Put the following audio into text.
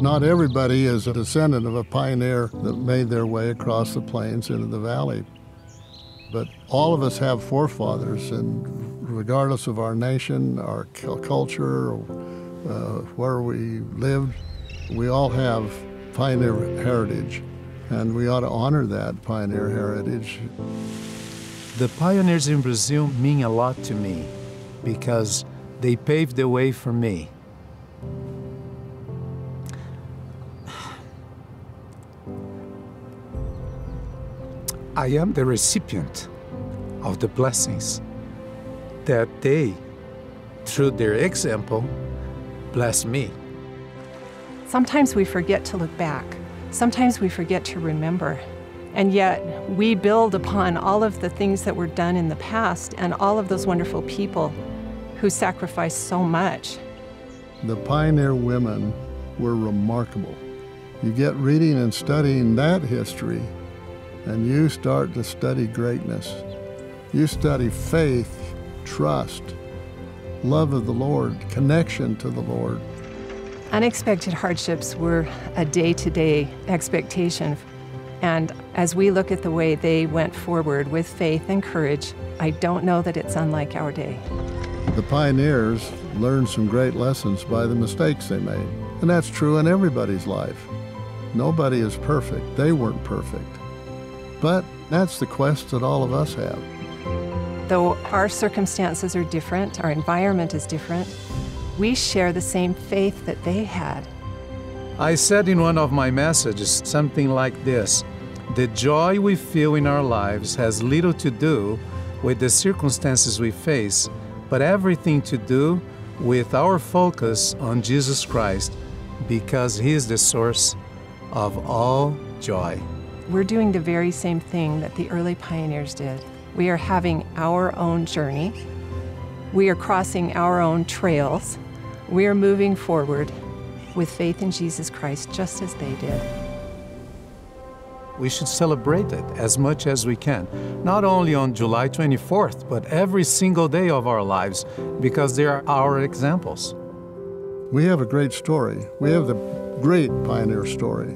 Not everybody is a descendant of a pioneer that made their way across the plains into the valley. But all of us have forefathers, and regardless of our nation, our culture, where we lived, we all have pioneer heritage, and we ought to honor that pioneer heritage. The pioneers in Brazil mean a lot to me because they paved the way for me. I am the recipient of the blessings that they, through their example, bless me. Sometimes we forget to look back. Sometimes we forget to remember. And yet we build upon all of the things that were done in the past and all of those wonderful people who sacrificed so much. The pioneer women were remarkable. You get reading and studying that history, and you start to study greatness. You study faith, trust, love of the Lord, connection to the Lord. Unexpected hardships were a day-to-day expectation. And as we look at the way they went forward with faith and courage, I don't know that it's unlike our day. The pioneers learned some great lessons by the mistakes they made. And that's true in everybody's life. Nobody is perfect. They weren't perfect. But that's the quest that all of us have. Though our circumstances are different, our environment is different, we share the same faith that they had. I said in one of my messages something like this: the joy we feel in our lives has little to do with the circumstances we face, but everything to do with our focus on Jesus Christ, because He is the source of all joy. We're doing the very same thing that the early pioneers did. We are having our own journey. We are crossing our own trails. We are moving forward with faith in Jesus Christ, just as they did. We should celebrate it as much as we can, not only on July 24th, but every single day of our lives, because they are our examples. We have a great story. We have the great pioneer story.